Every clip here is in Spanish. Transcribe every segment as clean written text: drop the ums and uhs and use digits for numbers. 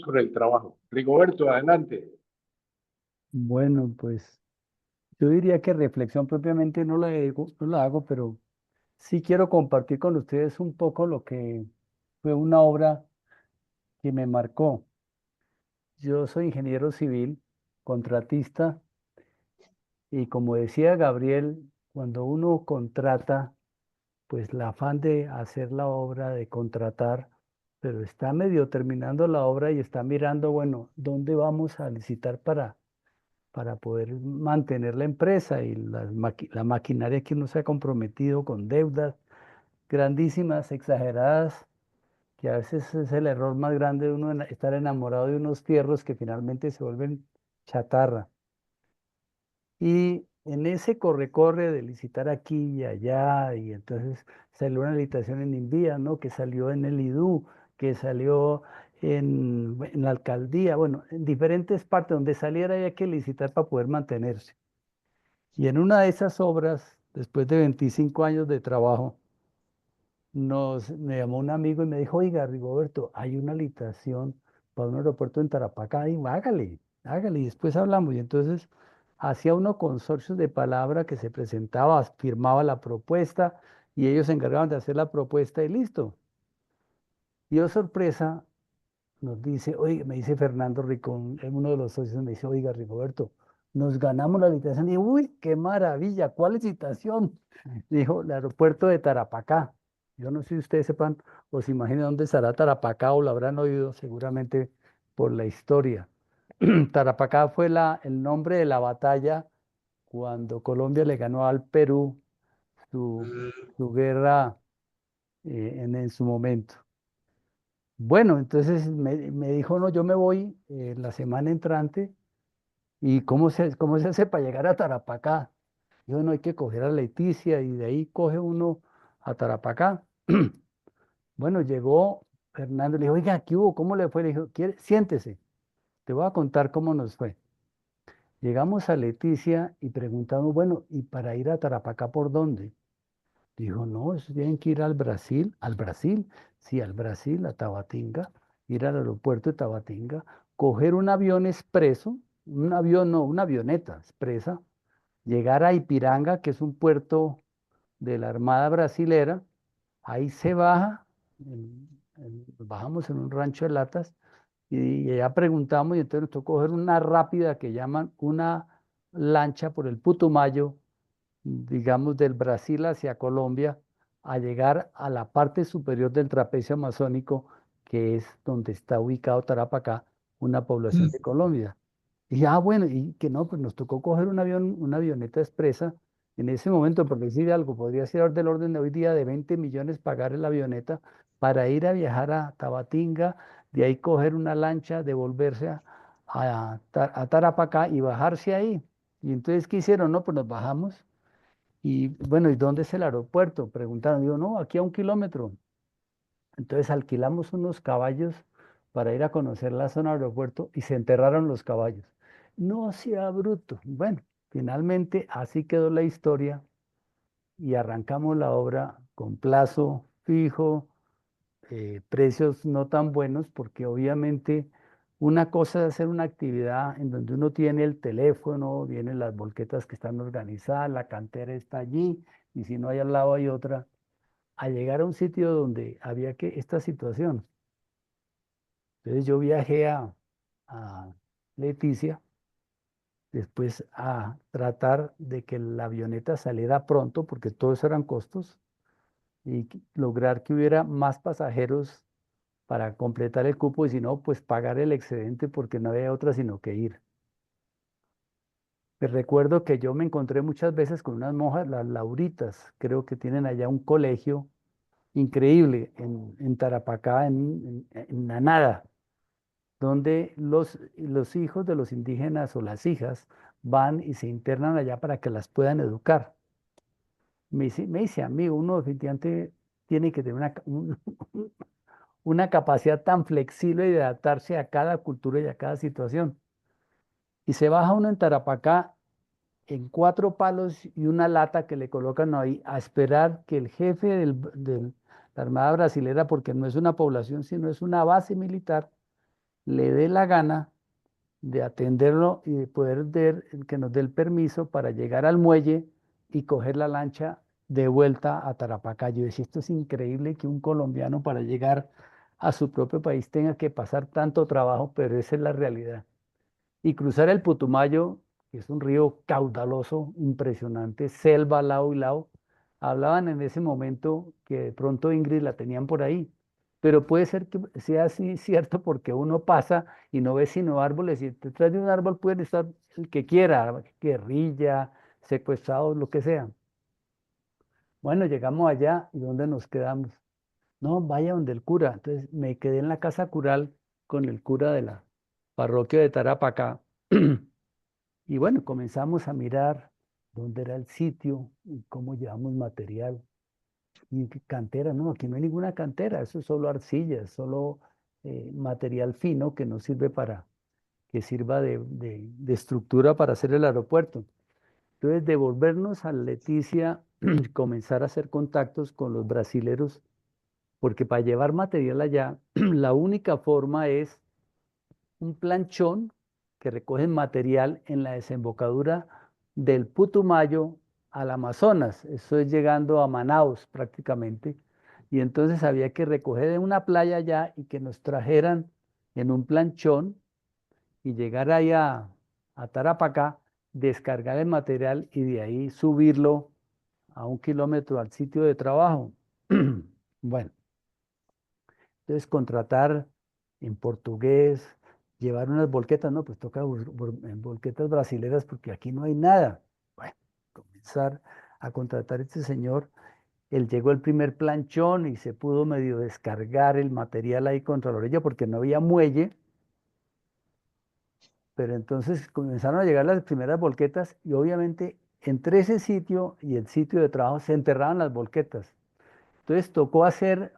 con el trabajo. Rigoberto, adelante. Bueno, pues yo diría que reflexión propiamente no la hago, pero sí quiero compartir con ustedes un poco lo que fue una obra que me marcó. Yo soy ingeniero civil, contratista, y como decía Gabriel, cuando uno contrata, pues el afán de hacer la obra, de contratar, pero está medio terminando la obra y está mirando, bueno, ¿dónde vamos a licitar para poder mantener la empresa y la maquinaria que uno se ha comprometido con deudas grandísimas, exageradas, que a veces es el error más grande de uno estar enamorado de unos fierros que finalmente se vuelven chatarra. Y en ese corre-corre de licitar aquí y allá, y entonces salió una licitación en Invía, ¿no? Que salió en el IDU, que salió en la alcaldía, bueno, en diferentes partes donde saliera había que licitar para poder mantenerse. Y en una de esas obras, después de 25 años de trabajo, me llamó un amigo y me dijo, oiga, Rigoberto, hay una licitación para un aeropuerto en Tarapacá. Y hágale, hágale, y después hablamos. Y entonces hacía unos consorcios de palabra que se presentaba, firmaba la propuesta y ellos se encargaban de hacer la propuesta y listo. Y oh sorpresa, nos dice, oiga, me dice Fernando Ricón, uno de los socios, me dice, oiga, Rigoberto, nos ganamos la licitación. Y uy, qué maravilla, ¿cuál licitación? Dijo, el aeropuerto de Tarapacá. Yo no sé si ustedes sepan o se imaginen dónde estará Tarapacá o lo habrán oído seguramente por la historia. Tarapacá fue el nombre de la batalla cuando Colombia le ganó al Perú su guerra en su momento. Bueno, entonces me dijo, no, yo me voy la semana entrante. ¿Y cómo se hace para llegar a Tarapacá? Yo no hay que coger a Leticia y de ahí coge uno a Tarapacá. Bueno, llegó Fernando, le dijo, oiga, ¿qué hubo? ¿Cómo le fue? Le dijo, siéntese, te voy a contar cómo nos fue. Llegamos a Leticia y preguntamos, bueno, ¿y para ir a Tarapacá por dónde? Dijo, no, eso tienen que ir al Brasil, sí, al Brasil, a Tabatinga, ir al aeropuerto de Tabatinga, coger un avión expreso, un avión, no, una avioneta expresa, llegar a Ipiranga, que es un puerto de la Armada Brasilera, ahí se baja, bajamos en un rancho de latas y allá preguntamos y entonces nos tocó coger una rápida que llaman una lancha por el Putumayo, digamos, del Brasil hacia Colombia, a llegar a la parte superior del trapecio amazónico, que es donde está ubicado Tarapacá, una población de Colombia. Y bueno, y que no, pues nos tocó coger un avión, una avioneta expresa. En ese momento, por decir algo, podría ser del orden de hoy día de 20 millones pagar la avioneta para ir a viajar a Tabatinga, de ahí coger una lancha, devolverse a Tarapacá y bajarse ahí. Y entonces, ¿qué hicieron? No, pues nos bajamos y bueno, ¿y dónde es el aeropuerto? Preguntaron, digo, no, aquí a 1 kilómetro. Entonces alquilamos unos caballos para ir a conocer la zona del aeropuerto y se enterraron los caballos. No sea bruto. Bueno, finalmente así quedó la historia y arrancamos la obra con plazo fijo, precios no tan buenos, porque obviamente una cosa es hacer una actividad en donde uno tiene el teléfono, vienen las volquetas que están organizadas, la cantera está allí, y si no hay al lado hay otra, a llegar a un sitio donde había que esta situación. Entonces yo viajé a Leticia, después a tratar de que la avioneta saliera pronto, porque todos eran costos, y lograr que hubiera más pasajeros para completar el cupo y si no, pues pagar el excedente porque no había otra sino que ir. Me recuerdo que yo me encontré muchas veces con unas monjas, las Lauritas, creo que tienen allá un colegio increíble en Tarapacá, en la nada, donde los hijos de los indígenas o las hijas van y se internan allá para que las puedan educar. Me dice, amigo, uno definitivamente tiene que tener una capacidad tan flexible de adaptarse a cada cultura y a cada situación. Y se baja uno en Tarapacá en 4 palos y una lata que le colocan ahí a esperar que el jefe de la Armada Brasilera, porque no es una población, sino es una base militar, le dé la gana de atenderlo y de poder que nos dé el permiso para llegar al muelle y coger la lancha de vuelta a Tarapacá. Yo decía, esto es increíble que un colombiano para llegar a su propio país tenga que pasar tanto trabajo, pero esa es la realidad. Y cruzar el Putumayo, que es un río caudaloso, impresionante, selva lado y lado. Hablaban en ese momento que de pronto Ingrid la tenían por ahí, pero puede ser que sea así cierto porque uno pasa y no ve sino árboles y detrás de un árbol puede estar el que quiera, guerrilla, secuestrados, lo que sea. Bueno, llegamos allá y ¿dónde nos quedamos? No, vaya donde el cura. Entonces me quedé en la casa cural con el cura de la parroquia de Tarapacá. Y bueno, comenzamos a mirar dónde era el sitio y cómo llevamos material. Y qué cantera, no, aquí no hay ninguna cantera, eso es solo arcilla, es solo material fino que nos sirve que sirva de estructura para hacer el aeropuerto. Entonces, devolvernos a Leticia, comenzar a hacer contactos con los brasileros, porque para llevar material allá, la única forma es un planchón que recoge material en la desembocadura del Putumayo al Amazonas. Eso es llegando a Manaos prácticamente. Y entonces había que recoger en una playa allá y que nos trajeran en un planchón y llegar ahí a Tarapacá, descargar el material y de ahí subirlo a 1 kilómetro al sitio de trabajo. Bueno. Entonces, contratar en portugués, llevar unas volquetas, no, pues toca en volquetas brasileras porque aquí no hay nada. Bueno, comenzar a contratar a este señor. Él llegó el primer planchón y se pudo medio descargar el material ahí contra la orilla porque no había muelle, pero entonces comenzaron a llegar las primeras volquetas y obviamente entre ese sitio y el sitio de trabajo se enterraban las volquetas. Entonces tocó hacer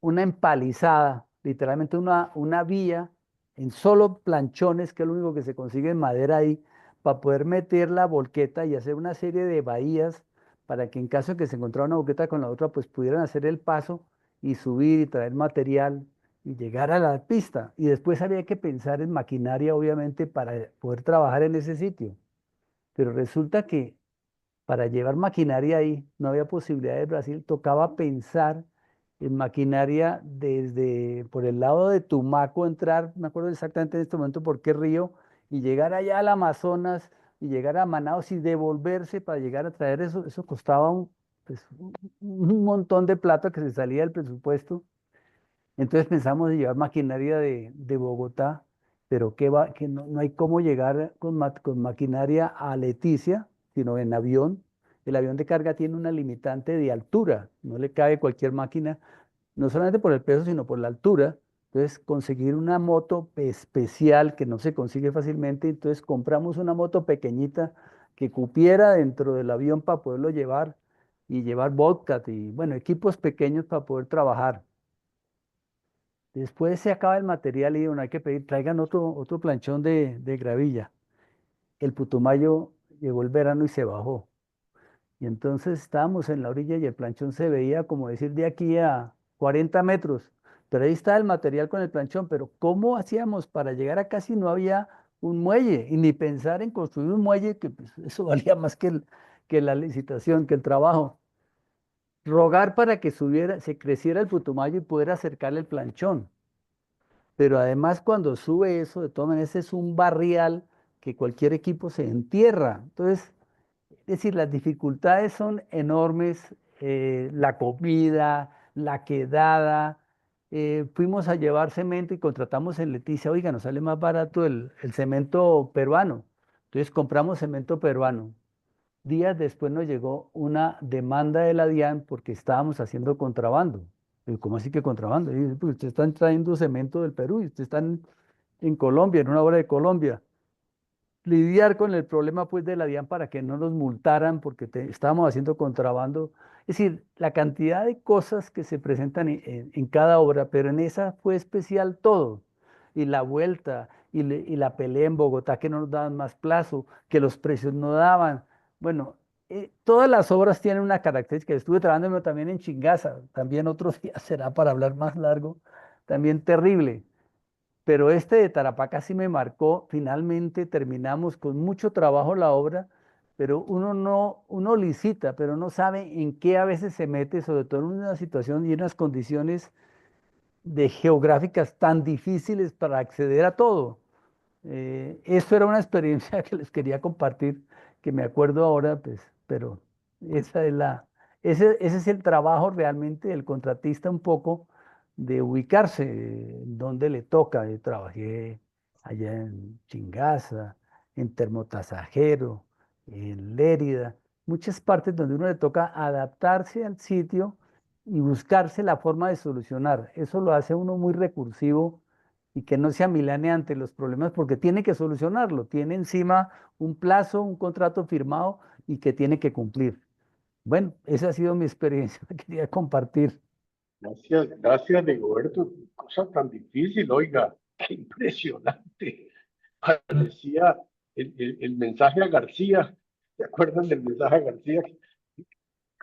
una empalizada, literalmente una vía en solo planchones, que es lo único que se consigue en madera ahí, para poder meter la volqueta y hacer una serie de bahías para que en caso de que se encontrara una volqueta con la otra, pues pudieran hacer el paso y subir y traer material y llegar a la pista. Y después había que pensar en maquinaria, obviamente, para poder trabajar en ese sitio. Pero resulta que para llevar maquinaria ahí, no había posibilidad de Brasil, tocaba pensar en maquinaria desde por el lado de Tumaco, entrar, no me acuerdo exactamente en este momento por qué río, y llegar allá al Amazonas y llegar a Manaus y devolverse para llegar a traer eso, eso costaba pues, un montón de plata que se salía del presupuesto. Entonces pensamos en llevar maquinaria de Bogotá, pero que no hay cómo llegar con maquinaria a Leticia, sino en avión. El avión de carga tiene una limitante de altura, no le cabe cualquier máquina, no solamente por el peso, sino por la altura. Entonces, conseguir una moto especial que no se consigue fácilmente, entonces compramos una moto pequeñita que cupiera dentro del avión para poderlo llevar y llevar Bobcat y, bueno, equipos pequeños para poder trabajar. Después se acaba el material y bueno, hay que pedir, traigan otro planchón de gravilla. El Putumayo llegó el verano y se bajó. Y entonces estábamos en la orilla y el planchón se veía como decir de aquí a 40 metros. Pero ahí está el material con el planchón. Pero ¿cómo hacíamos para llegar acá si no había un muelle? Y ni pensar en construir un muelle, que pues, eso valía más que la licitación, que el trabajo. Rogar para que se creciera el Putumayo y poder acercarle el planchón. Pero además cuando sube eso, de todas maneras es un barrial que cualquier equipo se entierra. Entonces, es decir, las dificultades son enormes, la comida, la quedada. Fuimos a llevar cemento y contratamos en Leticia, oiga, nos sale más barato el cemento peruano. Entonces compramos cemento peruano. Días después nos llegó una demanda de la DIAN porque estábamos haciendo contrabando. Y, ¿cómo así que contrabando? Y dice, pues ustedes están trayendo cemento del Perú y ustedes están en Colombia, en una hora de Colombia. Lidiar con el problema pues de la DIAN para que no nos multaran porque estábamos haciendo contrabando. Es decir, la cantidad de cosas que se presentan en cada obra, pero en esa fue especial todo. Y la vuelta y la pelea en Bogotá que no nos daban más plazo, que los precios no daban. Bueno, todas las obras tienen una característica. Estuve trabajando también en Chingaza, también otro día será para hablar más largo, también terrible. pero este de Tarapacá sí me marcó. Finalmente terminamos con mucho trabajo la obra, pero uno licita, pero no sabe en qué a veces se mete, sobre todo en una situación y unas condiciones de geográficas tan difíciles para acceder a todo. Esto era una experiencia que les quería compartir, que me acuerdo ahora, pues, pero esa es ese es el trabajo realmente del contratista un poco de ubicarse, donde le toca. Yo trabajé allá en Chingaza, en Termotasajero, en Lérida, muchas partes donde uno le toca adaptarse al sitio y buscarse la forma de solucionar. Eso lo hace uno muy recursivo y que no se amilane ante los problemas porque tiene que solucionarlo, tiene encima un plazo, un contrato firmado y que tiene que cumplir. Bueno, esa ha sido mi experiencia que quería compartir. Gracias, gracias, Rigoberto. Cosa tan difícil, oiga, qué impresionante. Parecía el mensaje a García. ¿Se acuerdan del mensaje a García?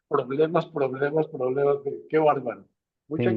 Problemas, problemas, problemas. Qué bárbaro. Muchas